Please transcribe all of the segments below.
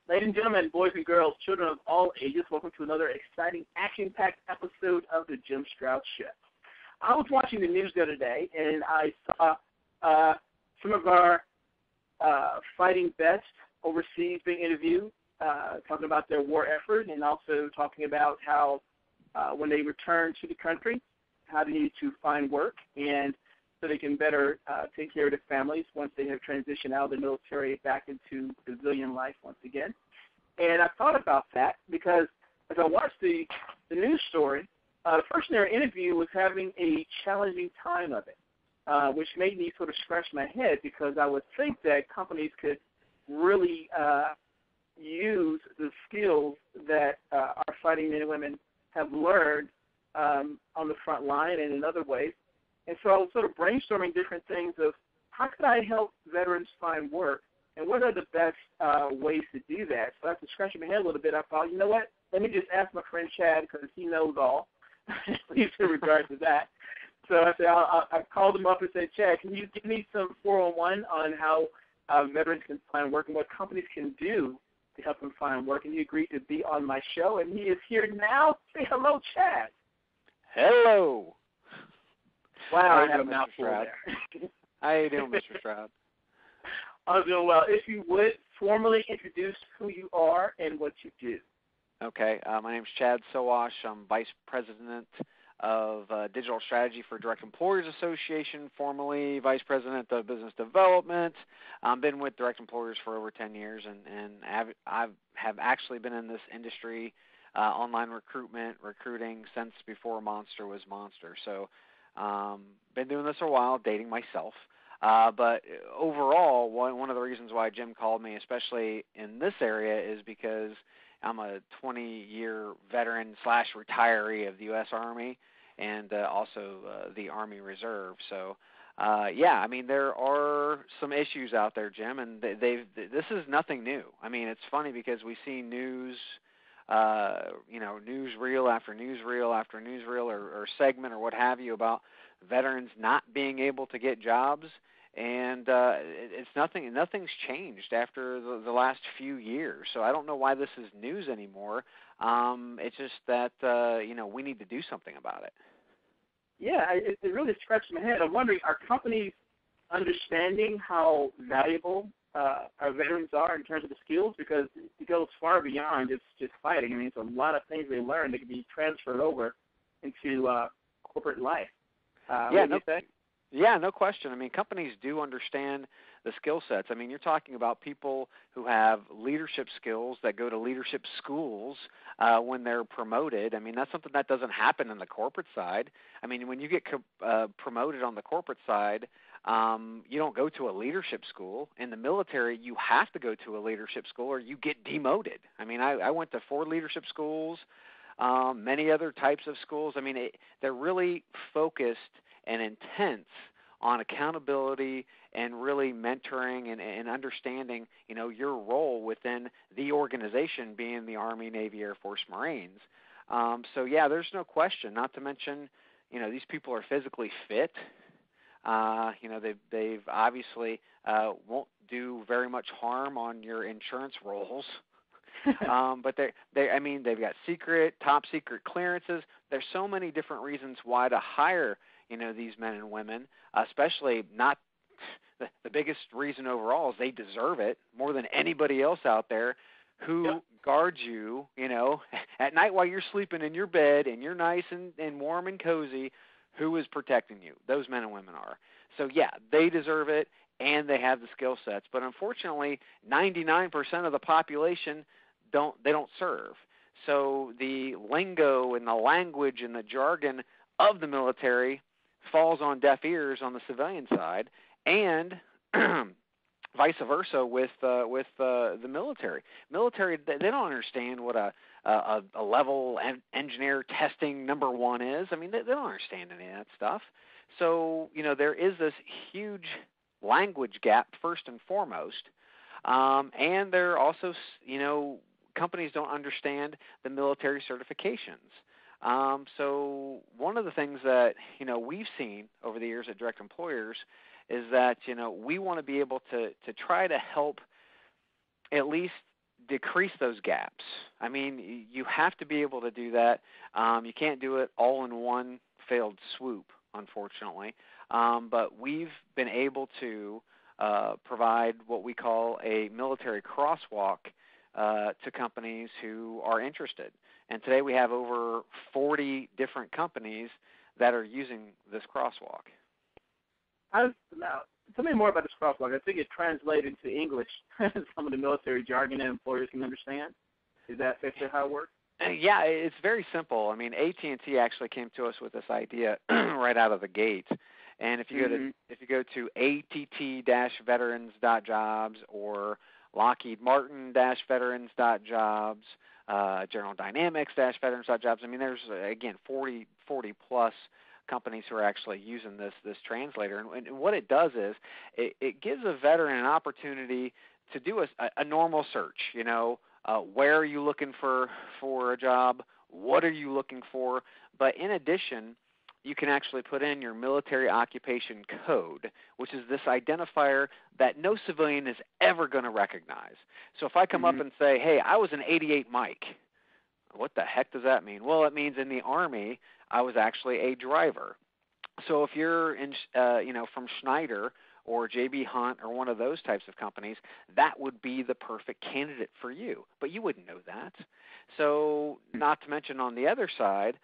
Ladies and gentlemen, boys and girls, children of all ages, welcome to another exciting, action-packed episode of the Jim Stroud Show. I was watching the news the other day, and I saw some of our fighting vets overseas being interviewed, talking about their war effort, and also talking about how when they return to the country, how they need to find work, and so they can better take care of their families once they have transitioned out of the military back into civilian life once again. And I thought about that because as I watched the news story, the person in their interview was having a challenging time of it, which made me sort of scratch my head because I would think that companies could really use the skills that our fighting men and women have learned on the front line and in other ways. And so I was sort of brainstorming different things of how could I help veterans find work and what are the best ways to do that. So after scratching my head a little bit, I thought, you know what, let me just ask my friend Chad because he knows all, at least in regards to that. So I said, I called him up and said, Chad, can you give me some 401 on how veterans can find work and what companies can do to help them find work? And he agreed to be on my show, and he is here now. Say hello, Chad. Hello. Wow, I had a mouthful there. How you doing, Mr. Stroud? I'm doing well. If you would, formally introduce who you are and what you do. Okay. My name is Chad Sowash. I'm Vice President of Digital Strategy for Direct Employers Association, formerly Vice President of Business Development. I've been with Direct Employers for over 10 years, and I have actually been in this industry, online recruiting, since before Monster was Monster. So been doing this for a while, dating myself. But overall, one of the reasons why Jim called me, especially in this area, is because I'm a 20-year veteran / retiree of the U.S. Army and also the Army Reserve. So, yeah, I mean, there are some issues out there, Jim, and this is nothing new. I mean, it's funny because we see news, newsreel after newsreel after newsreel or segment or what have you about veterans not being able to get jobs, and it's nothing's changed after the last few years. So I don't know why this is news anymore. It's just that we need to do something about it. Yeah, it really scratched my head. I'm wondering, are companies understanding how valuable our veterans are in terms of the skills? Because it goes far beyond just fighting. I mean, it's a lot of things they learn that can be transferred over into corporate life. Yeah, no question. I mean, companies do understand the skill sets. I mean, you're talking about people who have leadership skills that go to leadership schools when they're promoted. I mean, that's something that doesn't happen in the corporate side. I mean, when you get promoted on the corporate side, you don't go to a leadership school. In the military, you have to go to a leadership school or you get demoted. I mean, I went to 4 leadership schools, many other types of schools. I mean, they're really focused and intense on accountability and really mentoring and understanding, your role within the organization, being the Army, Navy, Air Force, Marines. So, yeah, there's no question. Not to mention, these people are physically fit. They've obviously won't do very much harm on your insurance rolls. But they've got top secret clearances. There's so many different reasons why to hire, these men and women, especially not the biggest reason overall is they deserve it more than anybody else out there who guards you, at night while you're sleeping in your bed and you're nice and warm and cozy. Who is protecting you? Those men and women are. So, yeah, they deserve it, and they have the skill sets. But unfortunately, 99% of the population don't serve. So the lingo and the language and the jargon of the military falls on deaf ears on the civilian side, and vice versa with the military. Military, they don't understand what a level engineer testing number 1 is. I mean, they don't understand any of that stuff. So, there is this huge language gap first and foremost, and there are also, companies don't understand the military certifications. So one of the things that, we've seen over the years at Direct Employers is that, we want to be able to try to help at least decrease those gaps. I mean, you have to be able to do that. You can't do it all in one failed swoop, unfortunately. But we've been able to provide what we call a military crosswalk to companies who are interested. And today we have over 40 different companies that are using this crosswalk. Now, tell me more about this crosswalk. I think it translated to English, some of the military jargon that employers can understand. Is that basically how it works? Yeah, it's very simple. I mean, AT&T actually came to us with this idea right out of the gate. And if you go to att-veterans.jobs or Lockheed Martin-veterans.jobs, General Dynamics-veterans.jobs. I mean, there's, again, 40 plus companies who are actually using this translator. And what it does is it gives a veteran an opportunity to do a normal search. You know, where are you looking for a job? What are you looking for? But in addition, you can actually put in your military occupation code, which is this identifier that no civilian is ever going to recognize. So if I come up and say, hey, I was an 88 Mike, what the heck does that mean? Well, it means in the Army, I was actually a driver. So if you're in, from Schneider or JB Hunt or one of those types of companies, that would be the perfect candidate for you. But you wouldn't know that. So not to mention on the other side,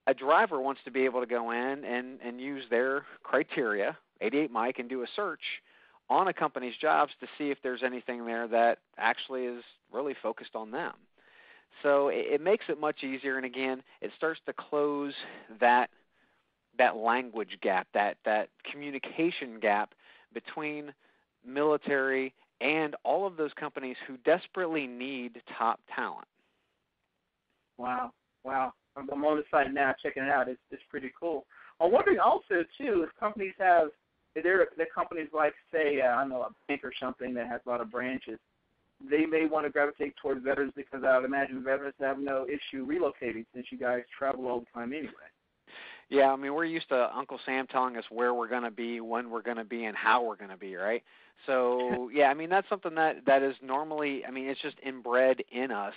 a driver wants to be able to go in and use their criteria, 88 Mike, and do a search on a company's jobs to see if there's anything there that actually is really focused on them. So it makes it much easier, and again, it starts to close that language gap, that communication gap between military and all of those companies who desperately need top talent. Wow. I'm on the site now, checking it out. It's pretty cool. I'm wondering also, too, if companies have, if they're companies like, say, I know, a bank or something that has a lot of branches, they may want to gravitate towards veterans because I would imagine veterans have no issue relocating since you guys travel all the time anyway. Yeah, I mean, we're used to Uncle Sam telling us where we're going to be, when we're going to be, and how we're going to be, right? So, yeah, I mean, that's something that is normally, I mean, it's just inbred in us.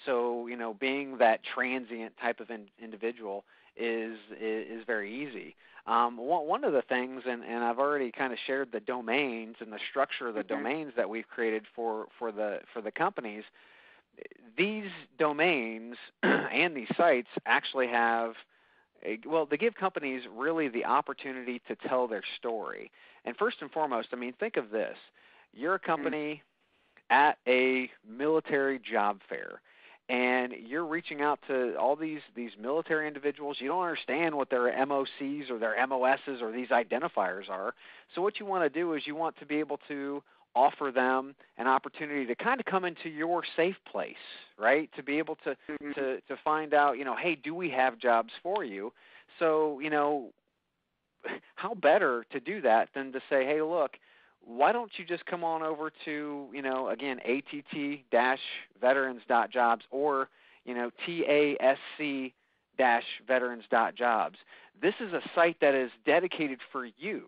So, you know, being that transient type of individual is very easy. One of the things, and I've already kind of shared the domains and the structure of the domains that we've created for the companies. These domains and these sites actually have, well, they give companies really the opportunity to tell their story. And first and foremost, I mean, think of this. You're a company at a military job fair, and you're reaching out to all these military individuals. You don't understand what their MOCs or their MOSs or these identifiers are. So what you want to do is you want to be able to offer them an opportunity to kind of come into your safe place, right? To be able to find out, you know, hey, do we have jobs for you? So, you know, how better to do that than to say, hey, look, why don't you just come on over to, you know, again, att-veterans.jobs or, you know, tasc-veterans.jobs. This is a site that is dedicated for you.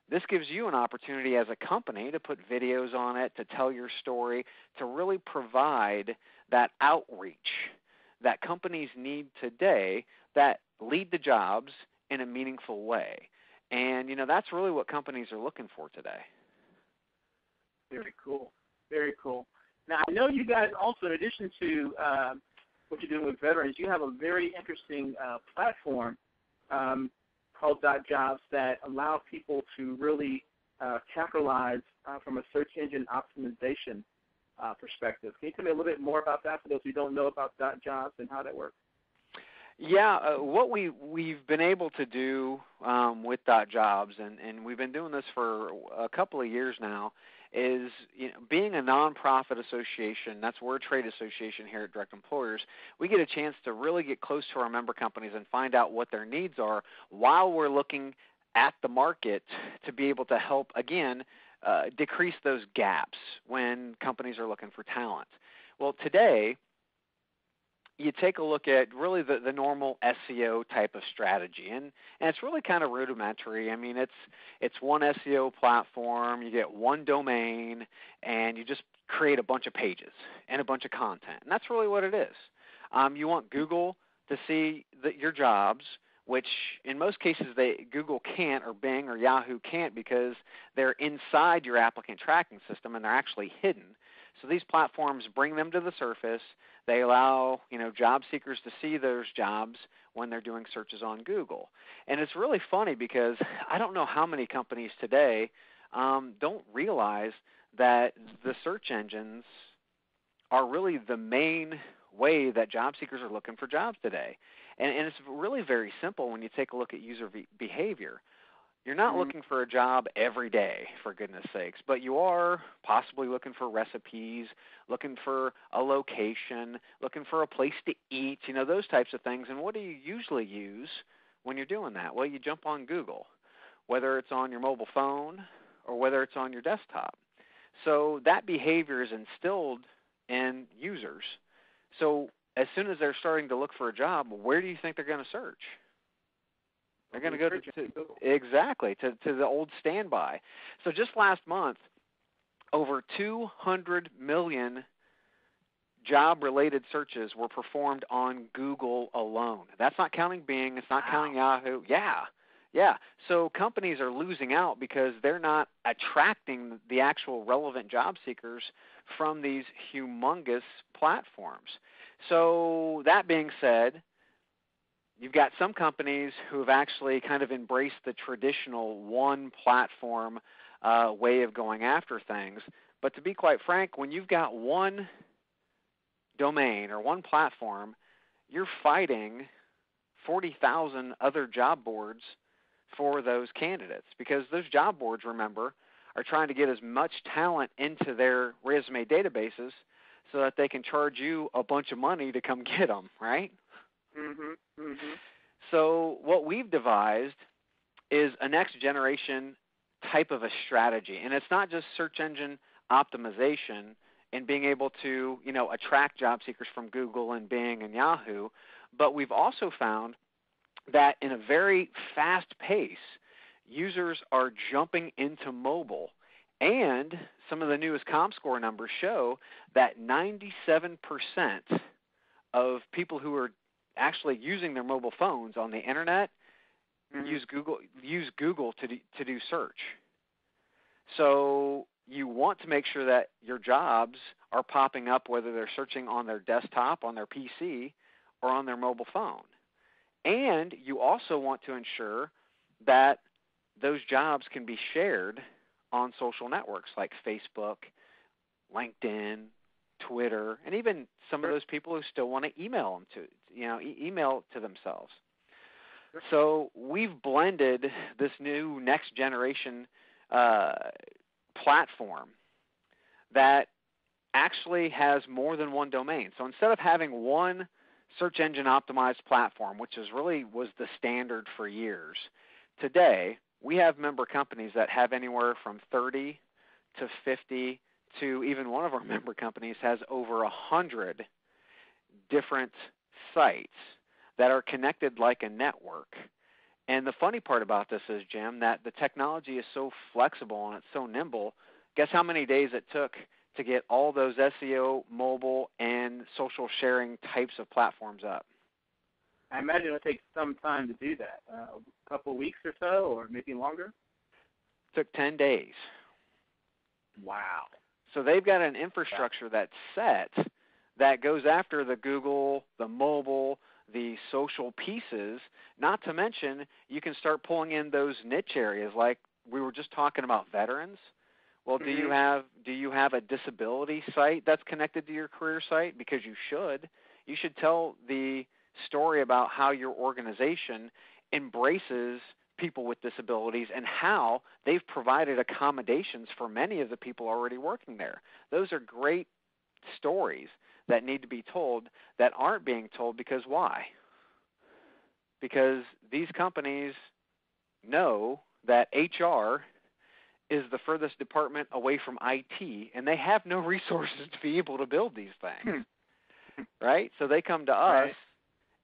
This gives you an opportunity as a company to put videos on it, to tell your story, to really provide that outreach that companies need today that lead to jobs in a meaningful way. And, you know, that's really what companies are looking for today. Very cool. Very cool. Now, I know you guys also, in addition to what you're doing with veterans, you have a very interesting platform called .jobs that allow people to really capitalize from a search engine optimization perspective. Can you tell me a little bit more about that for those who don't know about .jobs and how that works? Yeah, what we've been able to do with .jobs, and we've been doing this for a couple of years now, is, you know, being a nonprofit association, that's we're a trade association here at Direct Employers, we get a chance to really get close to our member companies and find out what their needs are while we're looking at the market to be able to help, again, decrease those gaps when companies are looking for talent. Well, today, you take a look at really the normal SEO type of strategy, and it's really kind of rudimentary. I mean, it's one SEO platform, you get one domain, and you just create a bunch of pages and a bunch of content, and that's really what it is. You want Google to see your jobs, which in most cases Google can't, or Bing or Yahoo can't, because they're inside your applicant tracking system and they're actually hidden. So these platforms bring them to the surface. They allow, job seekers to see those jobs when they're doing searches on Google. And it's really funny because I don't know how many companies today don't realize that the search engines are really the main way that job seekers are looking for jobs today. And it's really very simple when you take a look at user behavior. You're not looking for a job every day, for goodness sakes, but you are possibly looking for recipes, looking for a location, looking for a place to eat, those types of things. And what do you usually use when you're doing that? Well, you jump on Google, whether it's on your mobile phone or whether it's on your desktop. So that behavior is instilled in users. So as soon as they're starting to look for a job, where do you think they're going to search? They're going to go to the old standby. So just last month, over 200 million job-related searches were performed on Google alone. That's not counting Bing. It's not counting Yahoo. Yeah. So companies are losing out because they're not attracting the actual relevant job seekers from these humongous platforms. So that being said, you've got some companies who have actually kind of embraced the traditional one platform way of going after things. But to be quite frank, when you've got one domain or one platform, you're fighting 40,000 other job boards for those candidates, because those job boards, remember, are trying to get as much talent into their resume databases so that they can charge you a bunch of money to come get them, right? So what we've devised is a next generation type of a strategy, and it's not just search engine optimization and being able to, attract job seekers from Google and Bing and Yahoo, but we've also found that in a very fast pace, users are jumping into mobile, and some of the newest ComScore numbers show that 97% of people who are actually using their mobile phones on the internet use Google to do search. So you want to make sure that your jobs are popping up, whether they're searching on their desktop, on their PC, or on their mobile phone. And you also want to ensure that those jobs can be shared on social networks like Facebook, LinkedIn, Twitter, and even some of those people who still want to email them email to themselves. So we've blended this new next generation platform that actually has more than one domain. So instead of having one search engine optimized platform, which was the standard for years, today we have member companies that have anywhere from 30 to 50 to even one of our member companies has over 100 different sites that are connected like a network. And the funny part about this is, Jim, that the technology is so flexible and it's so nimble. Guess how many days it took to get all those SEO, mobile, and social sharing types of platforms up? I imagine it'll take some time to do that, a couple of weeks or so, or maybe longer? It took 10 days. Wow. So they've got an infrastructure that's set that goes after the Google, the mobile, the social pieces, not to mention you can start pulling in those niche areas like we were just talking about veterans. Well, do you have a disability site that's connected to your career site? Because you should. You should tell the story about how your organization embraces people with disabilities and how they've provided accommodations for many of the people already working there. Those are great stories that need to be told that aren't being told, because why? Because these companies know that HR is the furthest department away from IT, and they have no resources to be able to build these things. right? So they come to us, Right.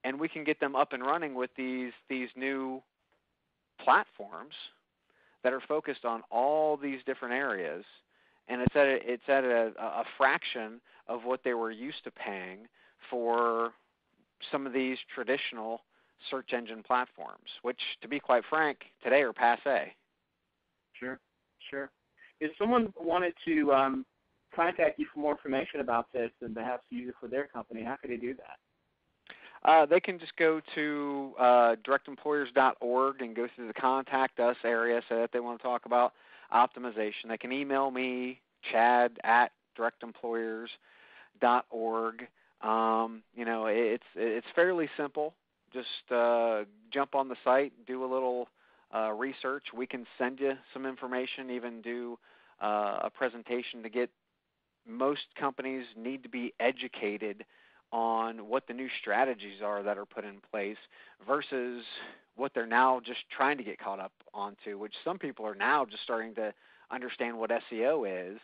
and we can get them up and running with these new platforms that are focused on all these different areas, and it's at a fraction of what they were used to paying for some of these traditional search engine platforms, which, to be quite frank, today are passé. Sure. If someone wanted to contact you for more information about this and perhaps use it for their company, how could they do that? They can just go to directemployers.org and go through the Contact Us area, so that they want to talk about optimization. They can email me, Chad at directemployers.org. It's fairly simple. Just jump on the site, do a little research. We can send you some information, even do a presentation to get. Most companies need to be educated on what the new strategies are that are put in place versus what they're now just trying to get caught up onto, which some people are now just starting to understand what SEO is,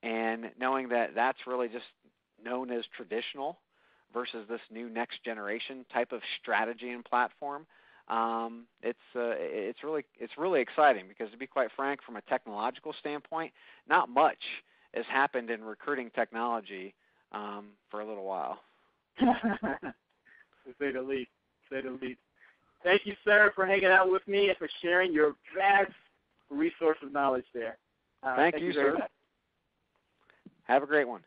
and knowing that that's really just known as traditional versus this new next generation type of strategy and platform. It's really exciting because, to be quite frank, from a technological standpoint, not much has happened in recruiting technology for a little while. To say the least. Thank you, sir, for hanging out with me and for sharing your vast resource of knowledge there. Thank you, sir. Very much. Have a great one.